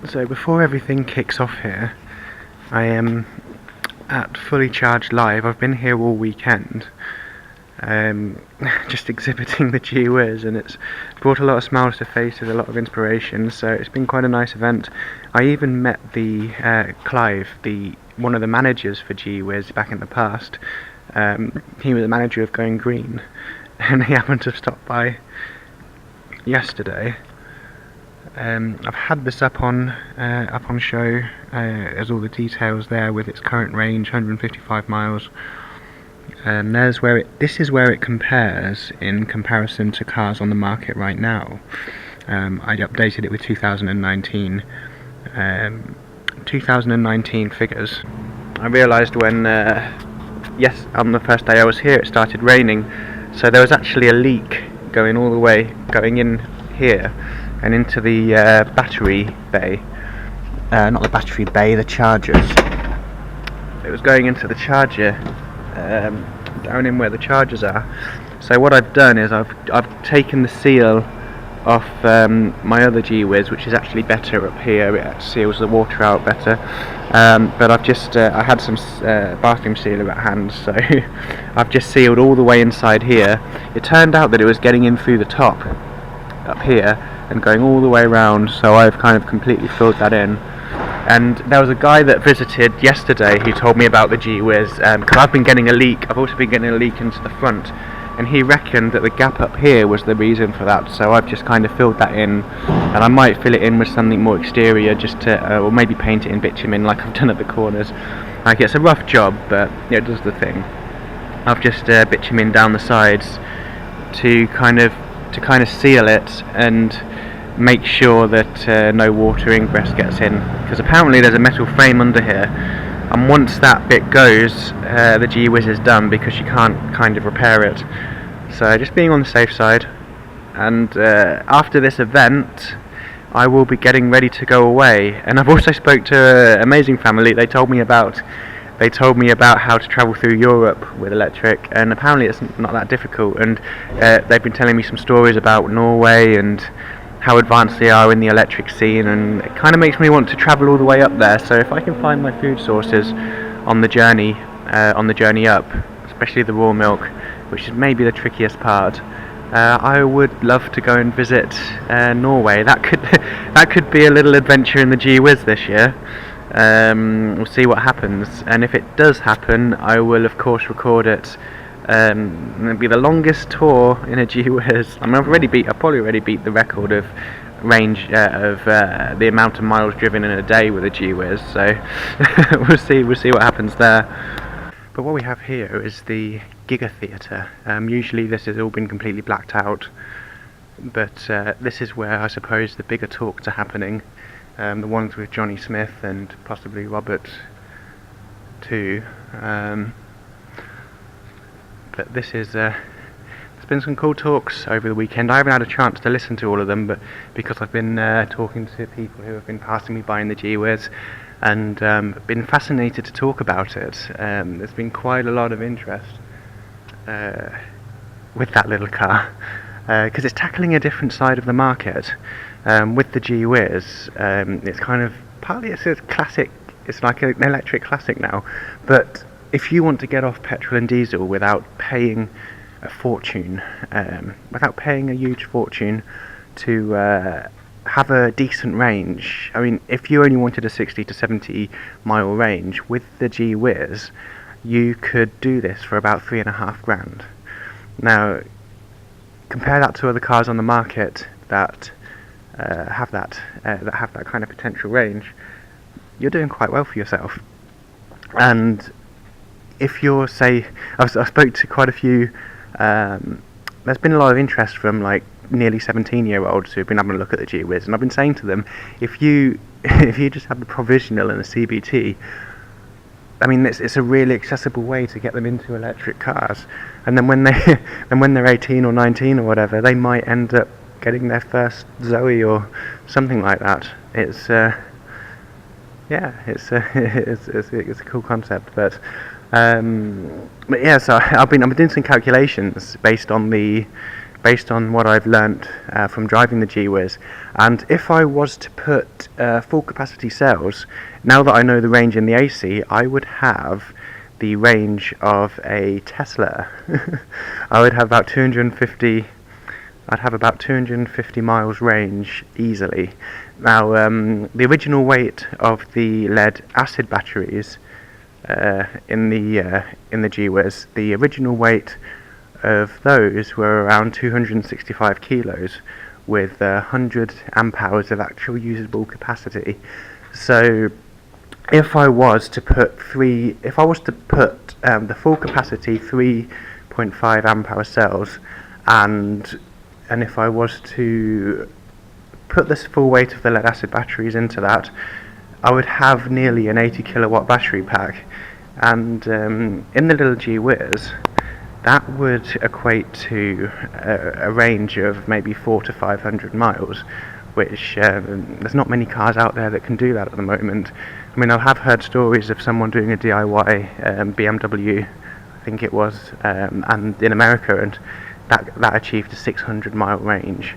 So before everything kicks off here, I am at Fully Charged Live. I've been here all weekend, just exhibiting the G-Wiz, and it's brought a lot of smiles to faces, a lot of inspiration, so it's been quite a nice event. I even met the Clive, one of the managers for G-Wiz back in the past. He was the manager of Going Green, and he happened to stop by yesterday. I've had this up on show. There's all the details there with its current range, 155 miles. And this is where it compares in comparison to cars on the market right now. I updated it with 2019 figures. I realised when on the first day I was here, it started raining, so there was actually a leak going in here and into the battery bay. Not the battery bay, the chargers. It was going into the charger, down in where the chargers are. So what I've done is I've taken the seal off my other G-Wiz, which is actually better up here. It seals the water out better. But I've just I had some bathroom sealer at hand, so I've just sealed all the way inside here. It turned out that it was getting in through the top up here and going all the way around, so I've kind of completely filled that in. And there was a guy that visited yesterday who told me about the G-Wiz, because I've been getting a leak. I've also been getting a leak into the front, and he reckoned that the gap up here was the reason for that, so I've just kind of filled that in, and I might fill it in with something more exterior, just to or maybe paint it in bitumen like I've done at the corners. Like, it's a rough job, but it does the thing. I've just bitumen down the sides to kind of seal it and make sure that no water ingress gets in, because apparently there's a metal frame under here, and once that bit goes, the G-Wiz is done, because you can't kind of repair it. So just being on the safe side. And after this event, I will be getting ready to go away. And I've also spoke to an amazing family. They told me about how to travel through Europe with electric, and apparently it's not that difficult. And they've been telling me some stories about Norway and how advanced they are in the electric scene, and it kind of makes me want to travel all the way up there. So if I can find my food sources on the journey up, especially the raw milk, which is maybe the trickiest part, I would love to go and visit Norway. That could be a little adventure in the G-Wiz this year. We'll see what happens, and if it does happen, I will of course record it. It'll be the longest tour in a G-Wiz. I mean, I've probably already beat the record of range of the amount of miles driven in a day with a G-Wiz. So we'll see what happens there. But what we have here is the Giga Theatre. Usually this has all been completely blacked out, but this is where I suppose the bigger talks are happening. The ones with Johnny Smith and possibly Robert too. But this is there's been some cool talks over the weekend. I haven't had a chance to listen to all of them, but because I've been talking to people who have been passing me by in the G-Wiz, and been fascinated to talk about it. There's been quite a lot of interest with that little car, because it's tackling a different side of the market. With the G-Wiz, it's kind of partly it's a classic. It's like an electric classic now, but if you want to get off petrol and diesel without paying a fortune, without paying a huge fortune to have a decent range, I mean, if you only wanted a 60 to 70 mile range with the G-Wiz, you could do this for about $3.5 grand. Now, compare that to other cars on the market that have that kind of potential range. You're doing quite well for yourself. And if you're, say, I spoke to quite a few, there's been a lot of interest from like nearly 17-year-olds who've been having a look at the G-Wiz, and I've been saying to them, if you just have the provisional and the CBT, I mean, it's a really accessible way to get them into electric cars. And then when they're 18 or 19 or whatever, they might end up getting their first Zoe or something like that. It's a cool concept, but yeah. So I've been doing some calculations based on what I've learnt from driving the G-Wiz, And if I was to put full capacity cells, now that I know the range in the AC, I would have the range of a Tesla. I would have about 250. I'd have about 250 miles range easily. Now, the original weight of the lead acid batteries in the G-Wiz, the original weight of those were around 265 kilos, with 100 amp hours of actual usable capacity. So, if I was to put the full capacity 3.5 amp hour cells, and if I was to put this full weight of the lead acid batteries into that, I would have nearly an 80 kilowatt battery pack. And in the little G-Wiz, that would equate to a range of maybe 400 to 500 miles, which there's not many cars out there that can do that at the moment. I mean, I have heard stories of someone doing a DIY BMW, I think it was, and in America, and that achieved a 600 mile range.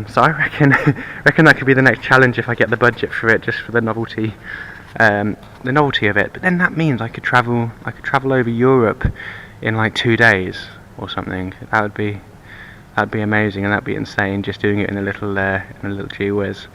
So I reckon that could be the next challenge if I get the budget for it, just for the novelty of it. But then that means I could travel over Europe in like 2 days or something. That'd be amazing, and that'd be insane, just doing it in a little G-Wiz.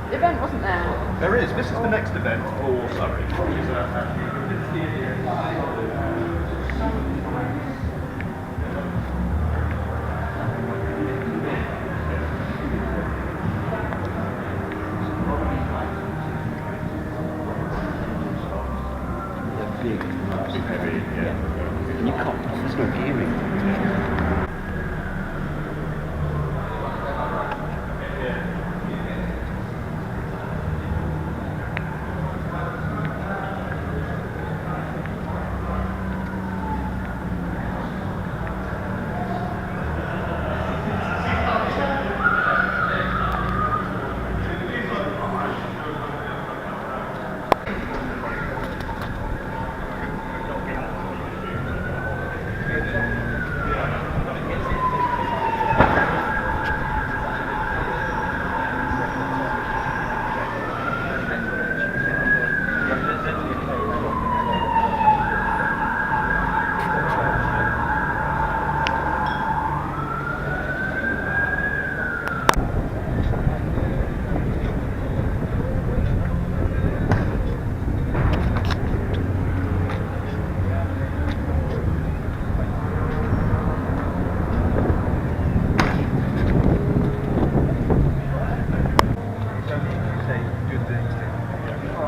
Event wasn't there? There is. This is the next event. Oh, sorry. Big, heavy, yeah. And you can't. There's no gearing.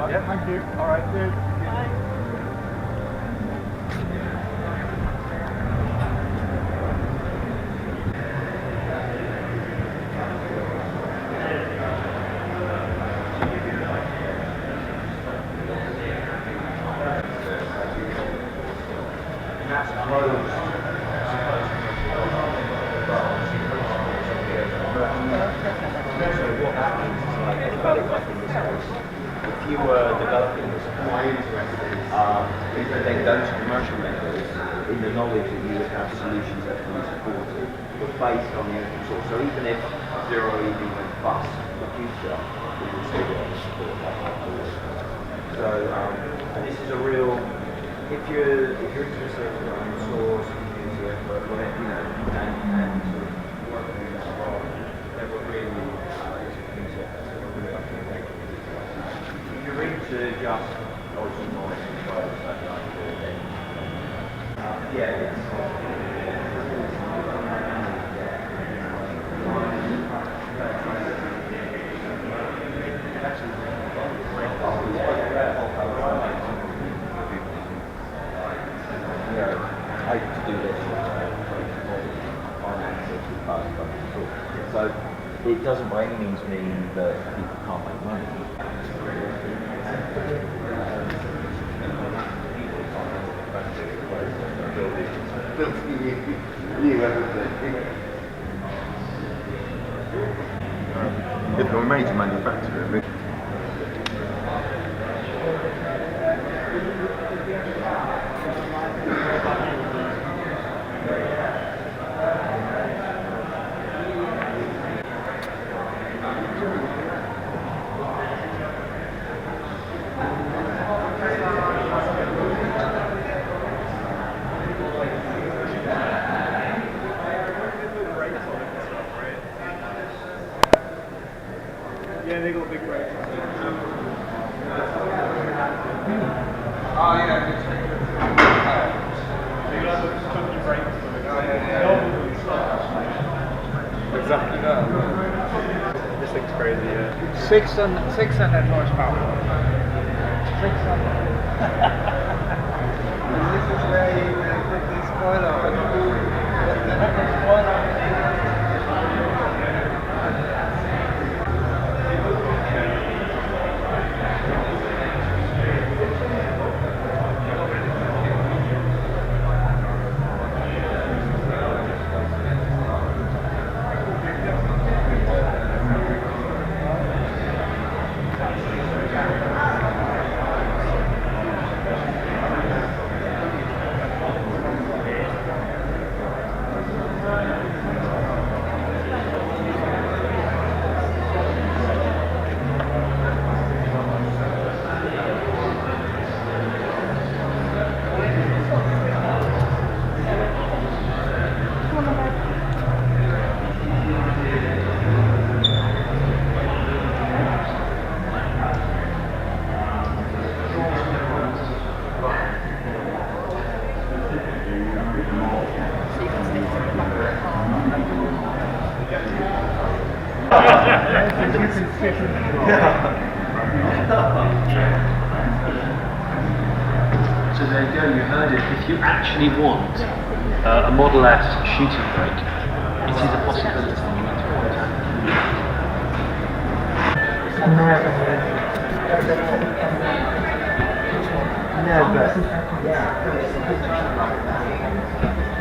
Yeah, thank you. All right, good. If you were developing this if you then go to commercial methods in the knowledge that you would have solutions that can be supported, but based on the open source. So even if zero EV went bust in the future, we would still be able to support that. So And this is a real, if you're interested in open source, user, whatever, you know, and sort of working in that bar, they were really if you're into just origin noise and stuff like that, then yeah, it's I used to do this so it doesn't by any means mean that people can't make money. If you're a major manufacturer, yeah, they got big brakes. Oh yeah, they got those funky brakes. Exactly that. This thing's crazy, yeah. 600 horsepower. 600. And this is where you put the spoiler on. So there you go, you heard it. If you actually want a Model S shooting brake, it is a possibility. You need to contact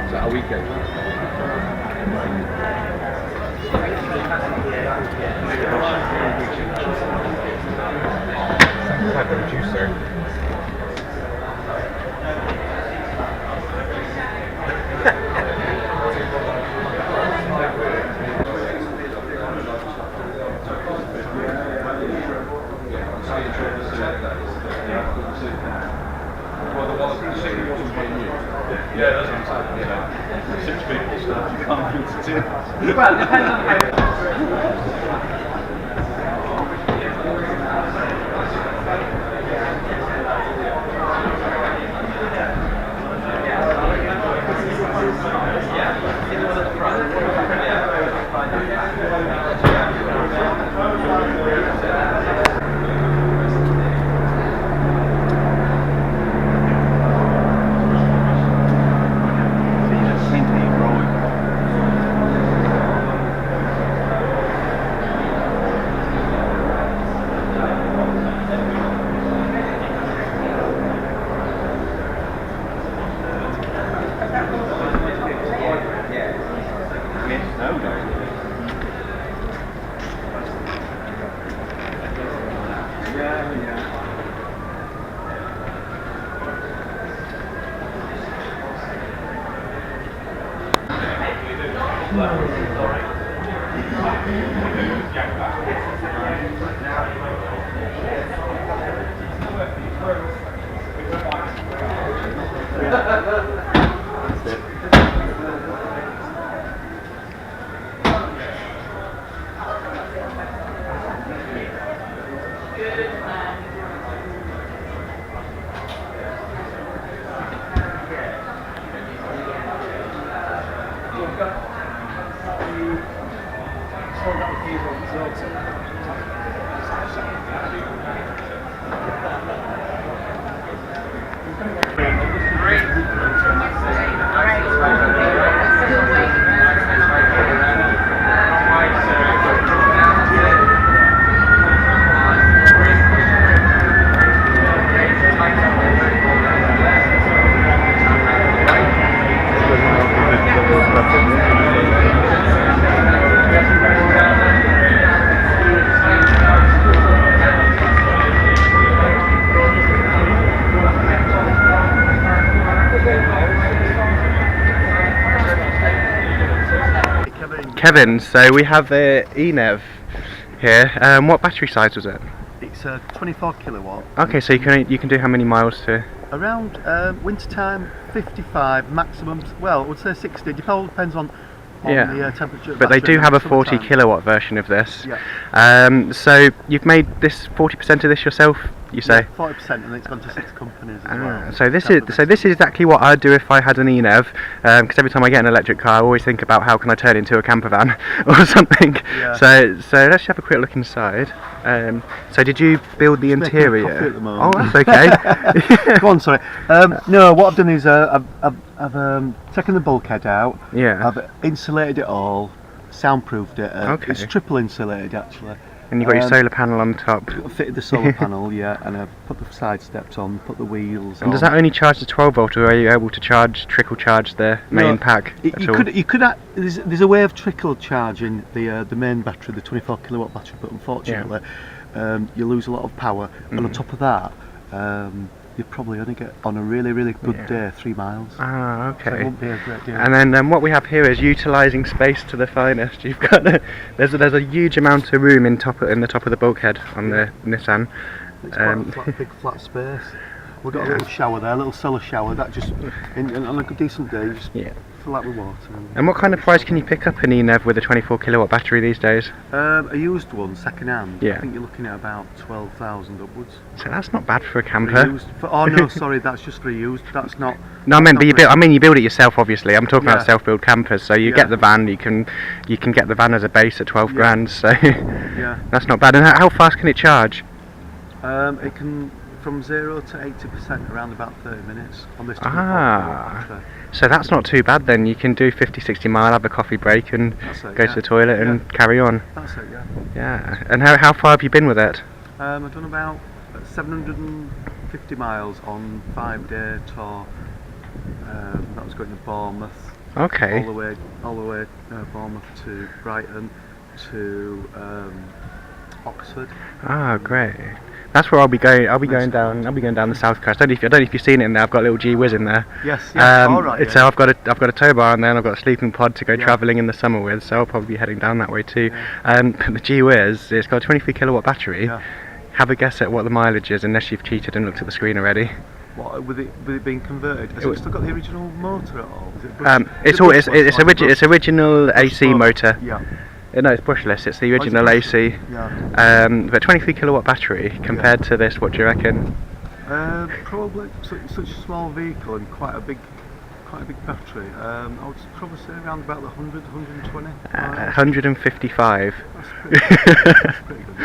Is that how we go? Type of juicer. Yeah, that's what I'm saying. Yeah. 6 people stuff, you can't fit it in. Well, it depends on how. That's it. Kevin, so we have the ENEV here. What battery size was it? It's a 24 kilowatt. Okay, so you can do how many miles to? Around winter time, 55 maximum. Well, I would say 60. It all depends on the temperature. But they do have a 40 summertime. kilowatt version of this. Yeah. So you've made this 40% of this yourself, you say? 40%, and it's gone to 6 companies as well. So this is exactly what I'd do if I had an ENEV. Because every time I get an electric car, I always think about how can I turn it into a camper van or something. Yeah. So let's have a quick look inside. So did you build the Just making interior? coffee at the moment. Oh, that's okay. Go on, sorry. No, what I've done is I've taken the bulkhead out. Yeah. I've insulated it all, soundproofed it. Okay. It's triple insulated actually. And you've got your solar panel on top. Fitted the solar panel, yeah, and I've put the side steps on, put the wheels on. And does that only charge the 12 volt, or are you able to trickle charge the main pack? There's a way of trickle charging the main battery, the 24 kilowatt battery, but unfortunately you lose a lot of power. And on top of that, you probably only get on a really good day 3 miles. Ah, okay. So it won't be a great deal. And then what we have here is utilising space to the finest. You've got there's a huge amount of room in the top of the bulkhead on the Nissan. It's quite a big flat space. We've got a little shower there, a little cellar shower. That just on a decent day, you just fill that with water. And what kind of price can you pick up an ENEV with a 24 kilowatt battery these days? A used one, second hand. Yeah. I think you're looking at about 12,000 upwards. So that's not bad for a camper. Oh no, sorry, that's just for used. That's not. No, I meant you build it yourself, obviously. I'm talking about self-build campers. So you get the van, you can get the van as a base at 12 grand. So that's not bad. And how fast can it charge? It can from 0 to 80% around about 30 minutes on this. So that's not too bad then. You can do 50-60 mile, have a coffee break, and go to the toilet and carry on. That's it, yeah. Yeah. And how far have you been with it? I've done about 750 miles on 5-day tour. That was going to Bournemouth. Okay. All the way Bournemouth to Brighton to Oxford. Ah, great. That's where I'll be going. I'll be going down the south coast. I don't know if you've seen it in there. I've got a little G-Wiz in there. Yes. All right. So I've got a tow bar, and then I've got a sleeping pod to go travelling in the summer with. So I'll probably be heading down that way too. But the G-Wiz, it's got a 23 kilowatt battery. Yeah. Have a guess at what the mileage is, unless you've cheated and looked at the screen already. What, with it being converted? Has it still got the original motor at all? It's original AC motor. Yeah. No, it's brushless. It's the original AC. Yeah. But 23 kilowatt battery compared to this, what do you reckon? Probably such a small vehicle and quite a big battery. I would probably say around about the 100, 120. 155. That's pretty good.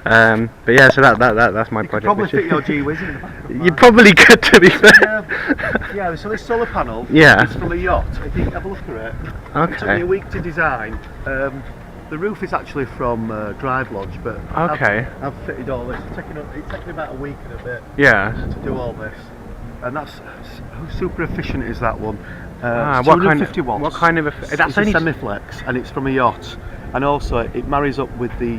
Yeah. But yeah, so that's my You project. could probably fit your G-Wiz in the back of You probably could, to be fair. Yeah, so this solar panel is for the yacht. If you have a look at it, it took me a week to design. The roof is actually from Drive Lodge, but I've fitted all this. It's taken about a week and a bit to do all this. And that's super efficient is that one. 250 watts. What kind of that's only a semi-flex, and it's from a yacht. And also it marries up with the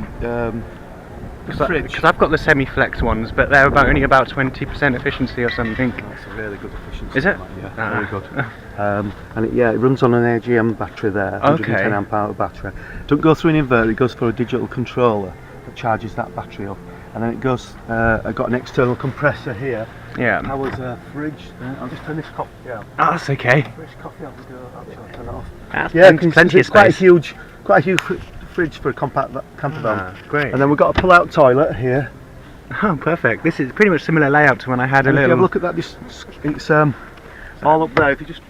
fridge. Because I've got the semi-flex ones, but they're only about 20% efficiency or something. That's a really good efficiency. Is it? Yeah, very good. And it runs on an AGM battery there, 110 amp hour battery. Don't go through an inverter, it goes for a digital controller that charges that battery up. and then it goes. I've got an external compressor here. Yeah. Powers a fridge. I'll just turn this coffee out. Oh, that's okay. Fridge coffee out the door. I'll turn it off. That's Yeah, plenty of it's quite a space. quite a huge fridge for a compact camper van. Great. And then we've got a pull-out toilet here. Oh, perfect. This is pretty much similar layout to when I had a And if you little. have a look at that, it's all up there. If you just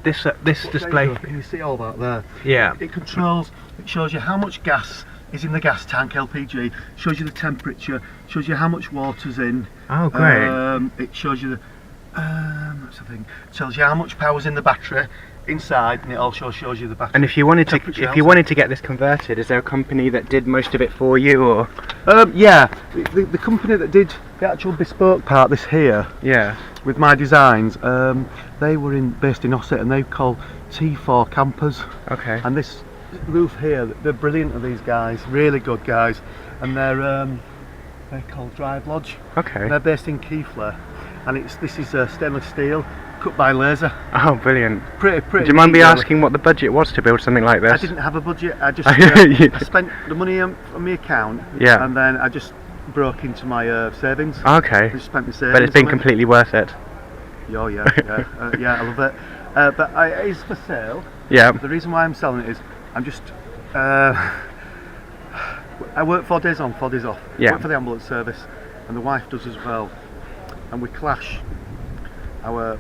This display. can you see all that there? Yeah. It controls. It shows you how much gas is in the gas tank, LPG. Shows you the temperature. Shows you how much water's in. Oh, great. It shows you the. What's the thing? It tells you how much power's in the battery inside, and it also shows you the battery. And if you wanted temperature to get this converted, is there a company that did most of it for you, or? Yeah, the company that did the actual bespoke part, this here, Yeah. with my designs, they were based in Ossett, and they call T4 campers. Okay. And this roof here, they're brilliant. Of these guys, really good guys, and they're called Drive Lodge. Okay. They're based in Keighley, and this is stainless steel, cut by laser. Oh, brilliant. Pretty. Do you mind me neat, really. asking what the budget was to build something like this? I didn't have a budget. I just Yeah. I spent the money on my account, Yeah. and then I just broke into my savings. Okay. I just spent my savings. But it's been on it. completely worth it. Oh yeah, yeah, I love it. But it is for sale. Yeah. The reason why I'm selling it is I'm just. I work 4 days on, 4 days off. Yeah. Work for the ambulance service, and the wife does as well, and we clash. Our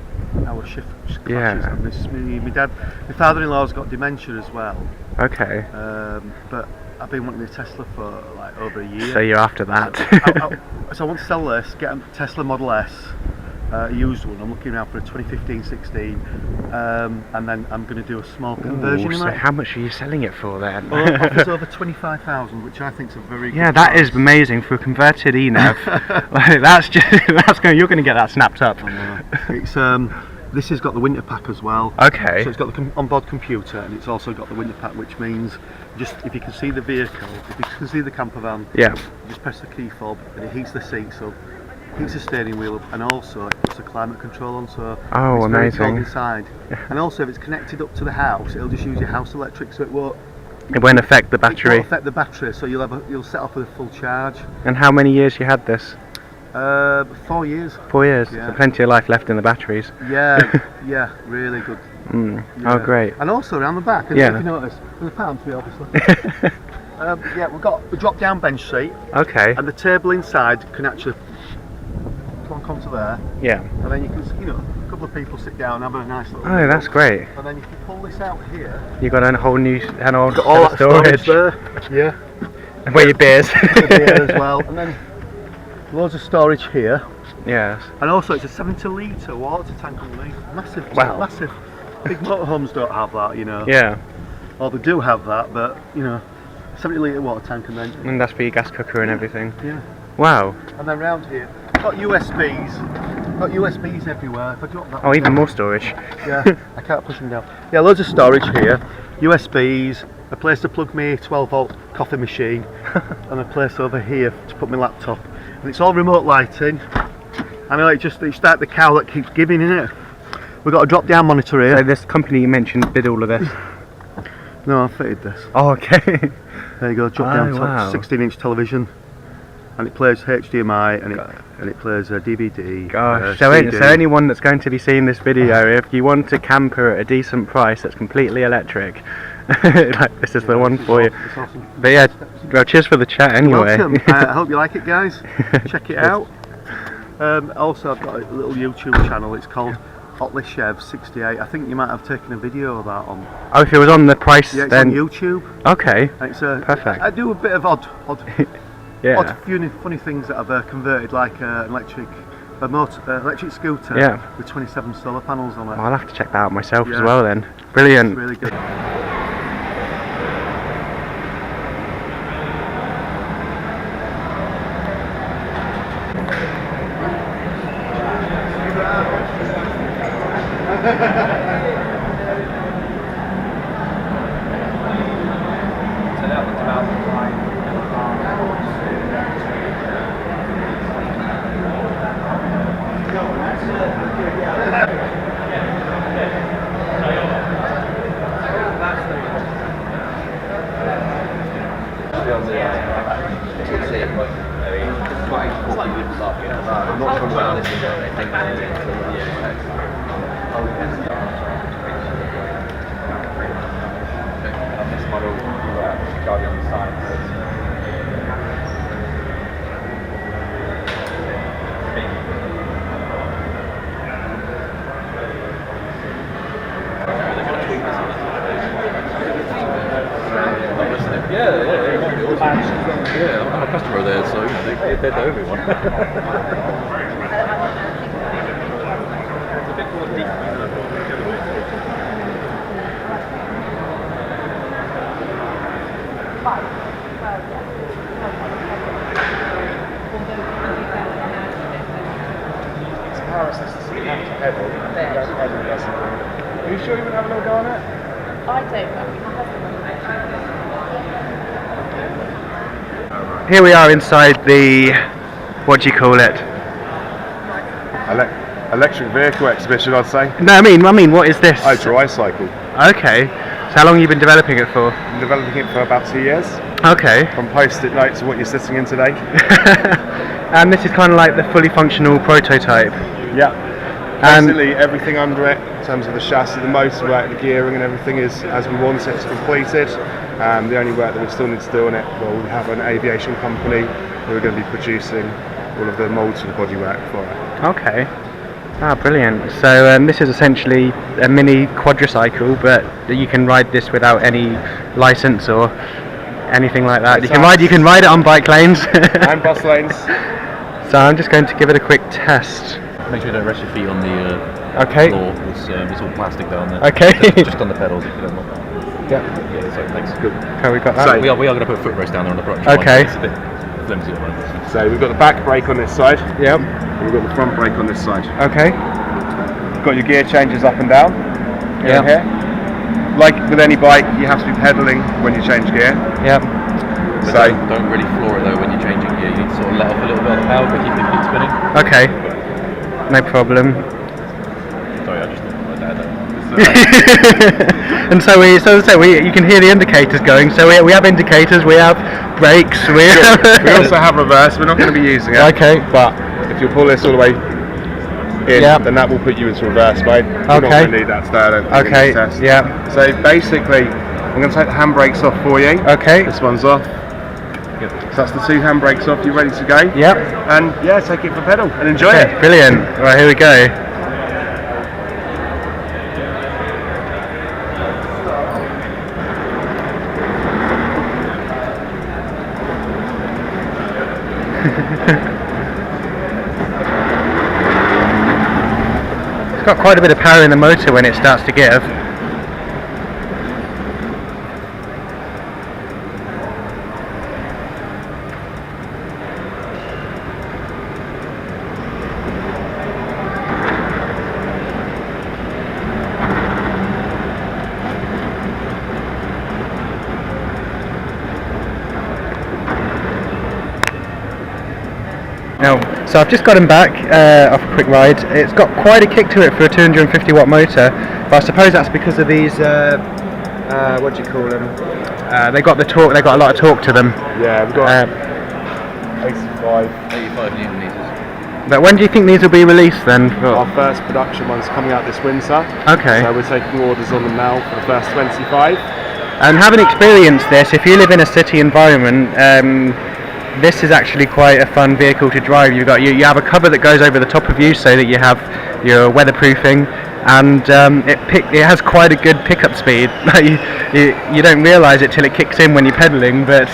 shift clashes. Yeah. And this is my dad. My father-in-law's got dementia as well. Okay. But I've been wanting a Tesla for like over a year. So you're after that. So I want to sell this, get a Tesla Model S, a used one. I'm looking around for a 2015-16, and then I'm going to do a small conversion. Ooh, so in it. how much are you selling it for then? Offers over 25,000, which I think is a very Yeah, good that price. is amazing for a converted ENAV. Like, you're going to get that snapped up. It's this has got the winter pack as well. Okay. So it's got the onboard computer, and it's also got the winter pack, which means just if you can see the vehicle, if you can see the camper van, Yeah. you just press the key fob, and it heats the seats up, heats the steering wheel up, and also it puts the climate control on. So Oh, it's very cold amazing. inside. And also, if it's connected up to the house, it'll just use your house electric, so it won't. It won't affect the It won't battery. affect the battery, so you'll set off with a full charge. And how many years you had this? 4 years. 4 years. Yeah. So plenty of life left in the batteries. Yeah, yeah, really good. Mm. Yeah. Oh, great. And also around the back, Yeah. if you notice, there's a palm tree obviously. Yeah, we've got a drop down bench seat, Okay. and the table inside can actually come to there, Yeah. and then you can, a couple of people sit down and have a nice little Oh, meal. that's great. And then if you pull this out here, You got a whole new got all that storage there. Yeah. Where your beers. Here as well, and then loads of storage here, Yes. and also it's a 70-litre water tank underneath. Massive, Wow. massive. Big motorhomes don't have that, Yeah. Or they do have that, but 70-litre water tank, and then And that's for your gas cooker and everything. yeah. Wow. And then round here, got USBs. Got USBs everywhere. If I drop that Oh, one even down- more storage. Yeah, I can't push them down. Yeah, loads of storage here. USBs, a place to plug my 12-volt coffee machine, and a place over here to put my laptop. And it's all remote lighting. I know it's like the cow that keeps giving, innit? We've got a drop-down monitor here. So this company you mentioned did all of this. No, I fitted this. Oh, okay. There you go, drop-down Oh, wow. 16-inch television. And it plays HDMI, and it plays DVD. Gosh, CD. so anyone that's going to be seeing this video, if you want a camper at a decent price that's completely electric, like this is the one for you. It's awesome. But yeah, well, cheers for the chat anyway. Welcome. I hope you like it, guys. Check it out. Also, I've got a little YouTube channel. It's called Otley Chev 68. I think you might have taken a video of that on. Oh, if it was on the price, Yeah, it's then on YouTube. okay. And it's Perfect. I do a bit of odd Yeah. funny things that I've converted, like an electric scooter Yeah. with 27 solar panels on it. I'll have to check that out myself as Yeah. well then. Brilliant. It's really good. badge as well. Yeah, I'm a customer there, so they're to everyone. It's a bit more deep. Power assistance, so you have to pedal. You don't pedal, it doesn't. Are you sure you wouldn't have a little go on it? I don't know. My husband will. Here we are inside the, what do you call it? Electric vehicle exhibition, I'd say. No, I mean, what is this? Oh, tricycle. Okay. So how long have you been developing it for? Been developing it for about 2 years. Okay. From post-it notes to what you're sitting in today. And this is kind of like the fully functional prototype. Yeah. And Basically everything under it, in terms of the chassis, the motorwork, the gearing and everything is as we want it. It's completed. The only work that we still need to do on it, well, we have an aviation company who are going to be producing all of the moulds for the bodywork for it. Okay. Ah, brilliant. So this is essentially a mini quadricycle, but you can ride this without any license or anything like that. You can ride it on bike lanes And bus lanes. So I'm just going to give it a quick test. Make sure you don't rest your feet on the floor. It's all plastic down there. Okay. Just on the pedals if you don't want. Yeah. Yeah, so thanks. Good. Okay, we got that. So we are going to put a footrest down there on the front. Okay. It's a bit flimsy at the moment. So we've got the back brake on this side. Yep. We've got the front brake on this side. Okay. You've got your gear changes up and down. Yeah. Here. Like with any bike, you have to be pedalling when you change gear. Yep. But So don't really floor it though when you're changing gear. You need to sort of let off a little bit of the power to keep your feet spinning. Okay. No problem. Sorry, I just thought my dad. And so you can hear the indicators going. So we have indicators, we have brakes, we also have reverse. We're not going to be using it. Okay. But if you pull this all the way in, Yep. then that will put you into reverse mode. You're not Okay. going to need that today, I don't think, in Okay. this test. Yeah. So basically, I'm going to take the handbrakes off for you. Okay. This one's off. So that's the 2 handbrakes off. You ready to go? Yep. And yeah, take it for pedal and enjoy Okay, it. brilliant. Right, here we go. It's got quite a bit of power in the motor when it starts to give. Now, so I've just gotten back off a quick ride. It's got quite a kick to it for a 250 watt motor, but I suppose that's because of these, what do you call them? They got the torque. They got a lot of torque to them. Yeah, we've got 85 newton meters. But when do you think these will be released then? our first production one's coming out this winter. Okay. So we're taking orders on them now for the first 25. And having experienced this, if you live in a city environment, this is actually quite a fun vehicle to drive. You have a cover that goes over the top of you so that you have your weatherproofing, and it has quite a good pickup speed. you don't realise it till it kicks in when you're pedalling, but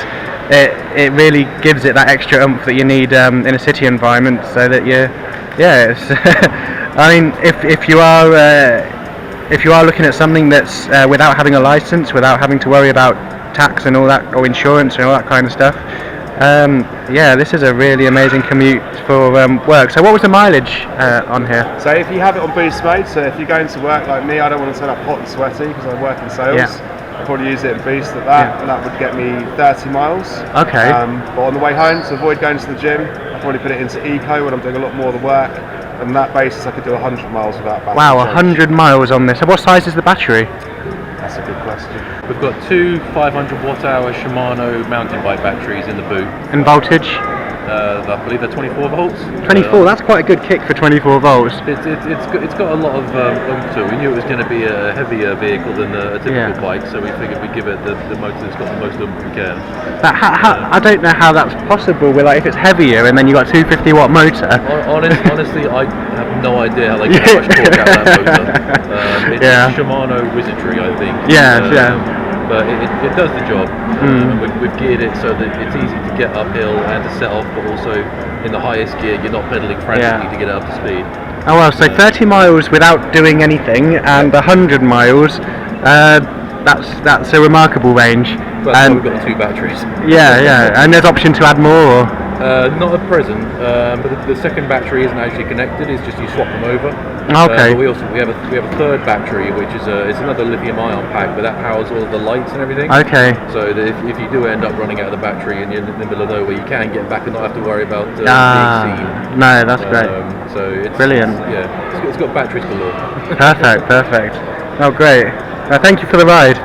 it really gives it that extra oomph that you need in a city environment. So that I mean, if you are looking at something that's without having a license, without having to worry about tax and all that, or insurance and all that kind of stuff, this is a really amazing commute for work. So what was the mileage on here? So if you have it on boost mode, so if you're going to work like me, I don't want to turn up hot and sweaty because I work in sales. Yeah. I'll probably use it in boost at that, and that would get me 30 miles. Okay. But on the way home, to avoid going to the gym, I'll probably put it into eco when I'm doing a lot more of the work. On that basis, I could do 100 miles without battery. Wow, change. 100 miles on this. So what size is the battery? That's a good question. We've got 2 500 watt hour Shimano mountain bike batteries in the boot. And voltage? I believe they're 24 volts. 24, that's quite a good kick for 24 volts. It's got a lot of oomph to it. We knew it was going to be a heavier vehicle than a typical bike, so we figured we'd give it the motor that's got the most oomph we can. But I don't know how that's possible. With if it's heavier and then you've got a 250 watt motor. Honestly, I have no idea how they get much torque out of that motor. It's Shimano wizardry, I think. Yeah. but it does the job. And we've geared it so that it's easy to get uphill and to set off, but also in the highest gear you're not pedaling frantically to get up to speed. Oh well, so 30 miles without doing anything and 100 miles, that's a remarkable range. Well, and we've got the 2 batteries. Yeah, and there's option to add more? Or? Not at present, but the second battery isn't actually connected, it's just you swap them over. Okay. But we have a third battery, which is it's another lithium ion pack, but that powers all of the lights and everything. Okay. So that if you do end up running out of the battery and you're in the middle of nowhere, you can get back and not have to worry about being seen. No, that's great. So it's brilliant. It's got batteries galore. Perfect. Oh, great. Thank you for the ride.